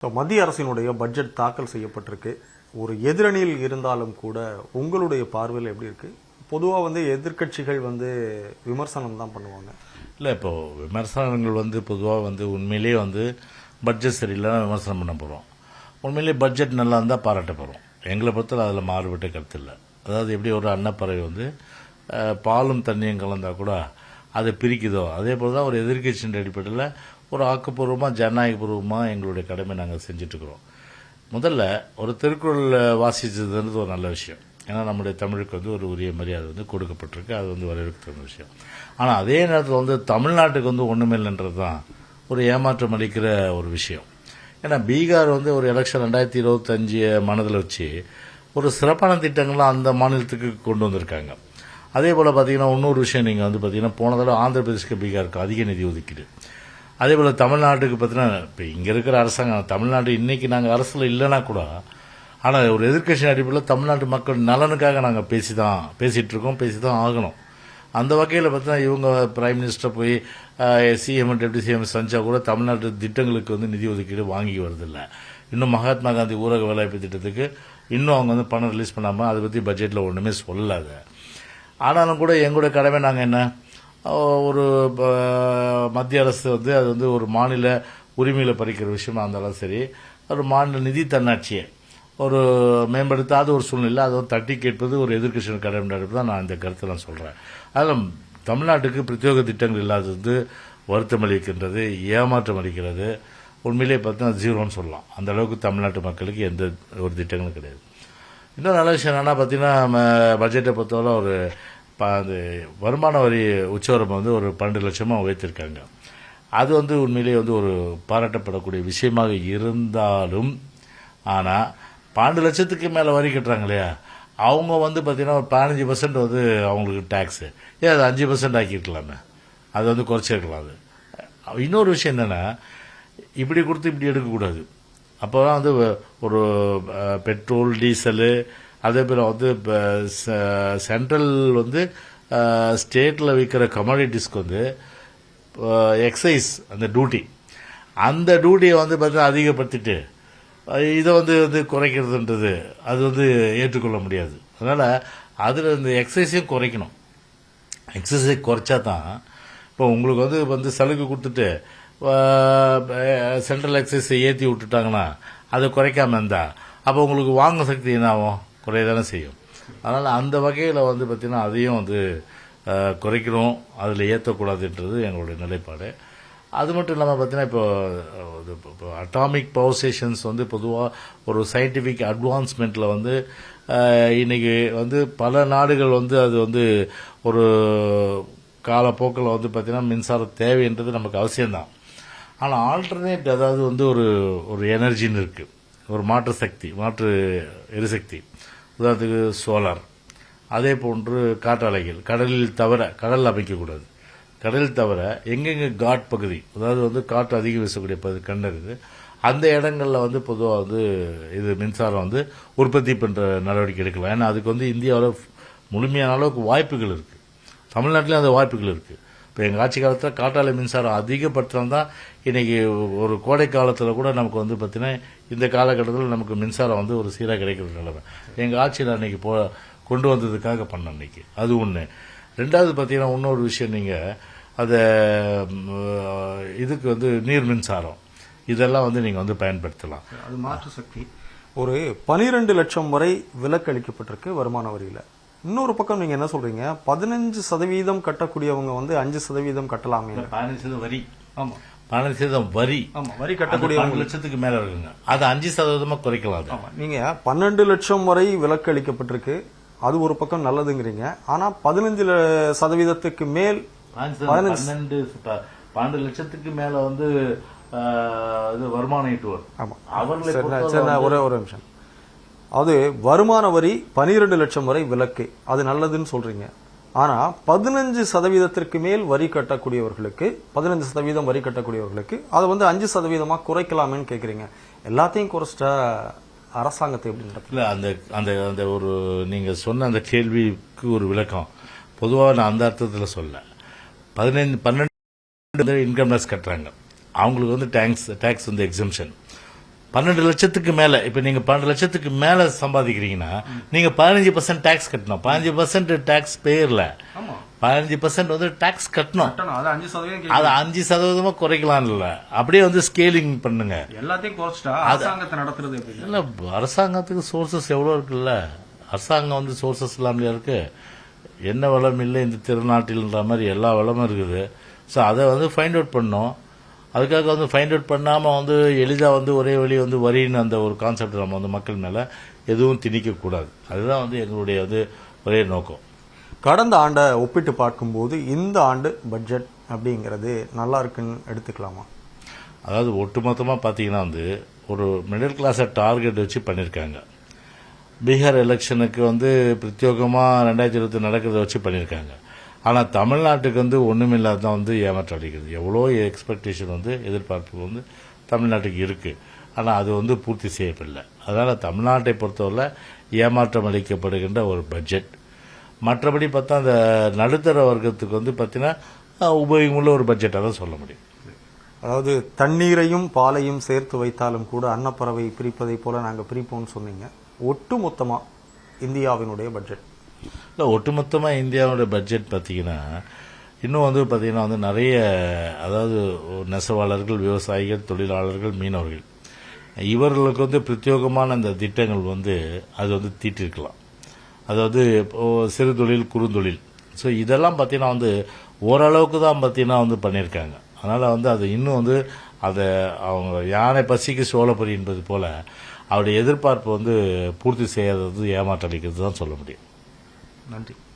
மத்திய அரசினுடைய பட்ஜெட் தாக்கல் செய்யப்பட்டிருக்கு. ஒரு எதிரணியில் இருந்தாலும் கூட உங்களுடைய பார்வையில் எப்படி இருக்கு? பொதுவாக எதிர்க்கட்சிகள் விமர்சனம் தான் பண்ணுவாங்க. இல்லை, இப்போ விமர்சனங்கள் பொதுவாக உண்மையிலேயே பட்ஜெட் சரியில்லைன்னா விமர்சனம் பண்ண போகிறோம். உண்மையிலேயே பட்ஜெட் நல்லா இருந்தால் பாராட்ட போகிறோம். எங்களை பொறுத்தவரை அதில் மாறுபட்ட கருத்து இல்லை. அதாவது எப்படி ஒரு அன்னப்பறவை பாலும் தண்ணியும் கலந்தால் கூட அதை பிரிக்குதோ, அதே போல் தான் ஒரு எதிர்க்கட்சியின் அடிப்படையில் ஒரு ஆக்கப்பூர்வமாக ஜனநாயகபூர்வமாக எங்களுடைய கடமை நாங்கள் செஞ்சிட்ருக்கிறோம். முதல்ல ஒரு திருக்குறள் வாசிச்சதுன்றது ஒரு நல்ல விஷயம். ஏன்னா நம்முடைய தமிழுக்கு ஒரு உரிய மரியாதை கொடுக்கப்பட்டிருக்கு. அது வரவேற்க தகுந்த விஷயம். ஆனால் அதே நேரத்தில் தமிழ்நாட்டுக்கு ஒன்றுமே இல்லைன்றது தான் ஒரு ஏமாற்றம் அளிக்கிற ஒரு விஷயம். ஏன்னா பீகார் ஒரு எலெக்ஷன் 2025 மனதில் வச்சு ஒரு சிறப்பான திட்டங்கள்லாம் அந்த மாநிலத்துக்கு கொண்டு வந்திருக்காங்க. அதே போல் பார்த்தீங்கன்னா இன்னொரு விஷயம், நீங்கள் பார்த்தீங்கன்னா போன தடவை ஆந்திர பிரதேஷ்க்கு பீகாருக்கு அதிக நிதி ஒதுக்கீடு. அதே போல் தமிழ்நாட்டுக்கு பார்த்தீங்கன்னா இப்போ இங்கே இருக்கிற அரசாங்கம் தமிழ்நாடு இன்றைக்கி நாங்கள் அரசில் இல்லைனா கூட, ஆனால் ஒரு எதிர்க்கட்சி அடிப்படையில் தமிழ்நாட்டு மக்கள் நலனுக்காக நாங்கள் பேசிகிட்டு இருக்கோம், பேசி தான் ஆகணும். அந்த வகையில் பார்த்தீங்கன்னா இவங்க பிரைம் மினிஸ்டர் போய் சிஎம் டெப்டி சிஎம் செஞ்சா கூட தமிழ்நாட்டு திட்டங்களுக்கு நிதி ஒதுக்கீடு வாங்கி வருதில்லை. இன்னும் மகாத்மா காந்தி ஊரக வேலைவாய்ப்பு திட்டத்துக்கு இன்னும் அவங்க பணம் ரிலீஸ் பண்ணாமல் அதை பற்றி பட்ஜெட்டில் ஒன்றுமே சொல்லாது. ஆனாலும் கூட எங்களுடைய கடமை நாங்கள் என்ன, ஒரு மத்திய அரசு அது ஒரு மாநில உரிமையில் பறிக்கிற விஷயமா இருந்தாலும் சரி, ஒரு மாநில நிதி தன்னாட்சியை ஒரு மேம்படுத்தாத ஒரு சூழ்நிலை அதை தட்டி கேட்பது ஒரு எதிர்க்கட்சியின் கடமை தான் நான் இந்த கருத்தை நான் சொல்கிறேன். அதில் தமிழ்நாட்டுக்கு பிரத்யேக திட்டங்கள் இல்லாதது வருத்தம் அளிக்கின்றது, ஏமாற்றம் அளிக்கிறது. உண்மையிலேயே பார்த்தீங்கன்னா ஜீரோன்னு சொல்லலாம். அந்த அளவுக்கு தமிழ்நாட்டு மக்களுக்கு எந்த ஒரு திட்டங்களும் கிடையாது. இன்னும் நல்ல விஷயம் என்னென்னா பார்த்தீங்கன்னா பட்ஜெட்டை பொறுத்தவரை ஒரு அந்த வருமான வரி உச்சவரம்பு ஒரு 12 லட்சமாக உயர்த்திருக்காங்க. அது உண்மையிலேயே ஒரு பாராட்டப்படக்கூடிய விஷயமாக இருந்தாலும், ஆனால் 12 லட்சத்துக்கு மேலே வரி கட்டுறாங்க இல்லையா, அவங்க பார்த்தீங்கன்னா ஒரு 15% அவங்களுக்கு டேக்ஸு. ஏன் அது 5% ஆக்கியிருக்கலாமே, அது குறைச்சிருக்கலாம். அது இன்னொரு விஷயம் என்னென்னா, இப்படி கொடுத்து இப்படி எடுக்கக்கூடாது. அப்போ தான் ஒரு பெட்ரோல் டீசலு அதே போல் சென்ட்ரல் ஸ்டேட்டில் விற்கிற கமாடிட்டிஸ்க்கு எக்ஸைஸ் அந்த டியூட்டியை பார்த்தீங்கன்னா அதிகப்படுத்திட்டு இதை குறைக்கிறதுன்றது அது ஏற்றுக்கொள்ள முடியாது. அதனால் அதில் இந்த எக்ஸைஸையும் குறைக்கணும். எக்ஸசைஸை குறைச்சா தான் இப்போ உங்களுக்கு சலுகை கொடுத்துட்டு சென்ட்ரல் எக்ஸைஸை ஏற்றி விட்டுட்டாங்கன்னா அதை குறைக்காமல் இருந்தால் அப்போ உங்களுக்கு வாங்க சக்தி என்ன ஆகும், குறையதானே செய்யும். அதனால் அந்த வகையில் பார்த்திங்கன்னா அதையும் குறைக்கணும், அதில் ஏற்றக்கூடாதுன்றது எங்களுடைய நிலைப்பாடு. அது மட்டும் இல்லாமல் பார்த்தீங்கன்னா இப்போ அட்டாமிக் பவர் ஸ்டேஷன்ஸ் பொதுவாக ஒரு சயின்டிஃபிக் அட்வான்ஸ்மெண்ட்டில் இன்றைக்கி பல நாடுகள் அது ஒரு காலப்போக்கில் பார்த்திங்கன்னா மின்சாரம் தேவைன்றது நமக்கு அவசியம்தான். ஆனால் ஆல்டர்னேட் அதாவது ஒரு எனர்ஜின்னு இருக்குது, ஒரு மாற்று எரிசக்தி. உதாரணத்துக்கு சோலார், அதே போன்று காற்றாலைகள் கடலில் அமைக்கக்கூடாது. கடலில் தவிர எங்கெங்கே காட் பகுதி, அதாவது காற்று அதிகம் வீசக்கூடிய கண்டறிது அந்த இடங்களில் பொதுவாக இது மின்சாரம் உற்பத்தி பண்ணுற நடவடிக்கை எடுக்கலாம். ஏன்னா அதுக்கு இந்தியாவில் முழுமையான அளவுக்கு வாய்ப்புகள் இருக்குது, தமிழ்நாட்டிலையும் அந்த வாய்ப்புகள் இருக்குது. இப்போ எங்கள் ஆட்சி காலத்தில் காற்றாலை மின்சாரம் அதிகப்படுத்தினா தான் இன்றைக்கி ஒரு கோடை காலத்தில் கூட நமக்கு பார்த்தீங்கன்னா இந்த காலகட்டத்தில் நமக்கு மின்சாரம் ஒரு சீராக கிடைக்கிற நிலைமை எங்கள் ஆட்சியில் அன்றைக்கி கொண்டு வந்ததுக்காக பண்ண அன்றைக்கி. அது ஒன்று. ரெண்டாவது பார்த்தீங்கன்னா இன்னொரு விஷயம், நீங்கள் அதை இதுக்கு நீர் மின்சாரம் இதெல்லாம் நீங்கள் பயன்படுத்தலாம். அது மாற்று சக்தி. ஒரு 12 லட்சம் வரை விலக்கு அளிக்கப்பட்டிருக்கு வருமான வரியில். இன்னொரு பக்கம் நீங்க என்ன சொல்றீங்க, 15% கட்டக்கூடியவங்க 5% கட்டலாமே. 15% வரி. ஆமா, 15% வரி. ஆமா, வரி கட்டக்கூடிய 12 லட்சத்துக்கு மேல இருக்குங்க, அது 5% குறைக்கலாம். ஆமா, நீங்க 12 லட்சம் வரை விலக்கு அளிக்கப்பட்டிருக்கு, அது ஒரு பக்கம் நல்லதுங்கிறீங்க. ஆனா 15% மேல் 12 லட்சத்துக்கு மேல வருமானம் ஈட்டுவார். ஆமா, அவர்களை ஒரு நிமிஷம். அது வருமான வரி 12 லட்சம் வரை விலக்கு, அது நல்லதுன்னு சொல்றீங்க. ஆனா 15% மேல் வரி கட்டக்கூடியவர்களுக்கு, 15% வரி கட்டக்கூடியவர்களுக்கு அதை 5% குறைக்கலாமேன்னு கேக்குறீங்க. எல்லாத்தையும் குறைச்சிட்டா அரசாங்கத்தை எப்படி நடக்கும்? இல்ல, அந்த அந்த ஒரு நீங்க சொன்ன அந்த கேள்விக்கு ஒரு விளக்கம் பொதுவாக நான் அந்த அர்த்தத்தில் சொல்ல. 12 இன்கம் டேக்ஸ் கட்டுறாங்க, அவங்களுக்கு டேக்ஸ் எக்ஸம்ஷன். 12 லட்சத்துக்கு மேல இப்ப நீங்க 12 லட்சத்துக்கு மேல சம்பாதிக்கிறீங்கன்னா நீங்க 15% டாக்ஸ் கட்டணும். 15% டாக்ஸ் பேர்ல 15% வந்து டாக்ஸ் கட்டணும். அது 5% குறைக்கலாம் இல்ல, அப்படியே வந்து ஸ்கேலிங் பண்ணுங்க. எல்லாத்தையும் குறைச்சிட்டா அரசாங்கத்தை நடத்துறது இல்ல, அரசாங்கத்துக்கு சோர்சஸ் எவ்வளவு இருக்குல்ல. அரசாங்கம் வந்து சோர்சஸ் இல்லாமலையா இருக்கு. என்ன வளம் இல்லை இந்த திருநாட்டில்ன்ற மாதிரி எல்லா வளமும் இருக்குது. ஸோ அதை வந்து ஃபைண்ட் அவுட் பண்ணோம். அதுக்காக வந்து ஃபைண்ட் அவுட் பண்ணாமல் வந்து எளிதாக வந்து ஒரே வழி வந்து வரின்னு அந்த ஒரு கான்செப்ட் நம்ம வந்து மக்கள் மேலே எதுவும் திணிக்கக்கூடாது. அதுதான் வந்து எங்களுடைய வந்து ஒரே நோக்கம். கடந்த ஆண்டை ஒப்பிட்டு பார்க்கும்போது இந்த ஆண்டு பட்ஜெட் அப்படிங்கிறது நல்லா இருக்குன்னு எடுத்துக்கலாமா? அதாவது ஒட்டுமொத்தமாக பார்த்தீங்கன்னா வந்து ஒரு மிடில் கிளாஸை டார்கெட் வச்சு பண்ணியிருக்காங்க. பீகார் எலெக்ஷனுக்கு வந்து பிரத்யேகமாக 2020 நடக்கிறத வச்சு பண்ணியிருக்காங்க. ஆனால் தமிழ்நாட்டுக்கு வந்து ஒன்றுமில்லாதான் வந்து ஏமாற்றம் அளிக்கிறது. எவ்வளோ எக்ஸ்பெக்டேஷன் வந்து எதிர்பார்ப்பு வந்து தமிழ்நாட்டுக்கு இருக்குது. ஆனால் அது வந்து பூர்த்தி செய்யப்படலை. அதனால் தமிழ்நாட்டை பொறுத்தவரை ஏமாற்றம் அளிக்கப்படுகின்ற ஒரு பட்ஜெட். மற்றபடி பார்த்தா அந்த நடுத்தர வர்க்கத்துக்கு வந்து பார்த்தீங்கன்னா உபயோகமுள்ள ஒரு பட்ஜெட்டாக தான் சொல்ல முடியும். அதாவது தண்ணீரையும் பாலையும் சேர்த்து வைத்தாலும் கூட அன்னப்பறவை பிரிப்பதை போல நாங்கள் பிரிப்போம்னு சொன்னீங்க. ஒட்டு மொத்தமாக இந்தியாவினுடைய பட்ஜெட் இல்லை, ஒட்டுமொத்தமாக இந்தியாவோட பட்ஜெட் பார்த்தீங்கன்னா இன்னும் வந்து பார்த்தீங்கன்னா வந்து நிறைய, அதாவது நெசவாளர்கள், விவசாயிகள், தொழிலாளர்கள், மீனவர்கள் இவர்களுக்கு வந்து பிரத்யேகமான அந்த திட்டங்கள் வந்து அது வந்து தீட்டிருக்கலாம். அதாவது சிறு தொழில், குறுந்தொழில். ஸோ இதெல்லாம் பார்த்தீங்கன்னா வந்து ஓரளவுக்கு தான் பார்த்தீங்கன்னா வந்து பண்ணியிருக்காங்க. அதனால் வந்து அது இன்னும் வந்து அதை அவங்க யானை பசிக்கு சோளப்பொரி என்பது போல அவருடைய எதிர்பார்ப்பு வந்து பூர்த்தி செய்யாதது ஏமாற்றம் அளிக்கிறது தான் சொல்ல முடியும். நன்றி.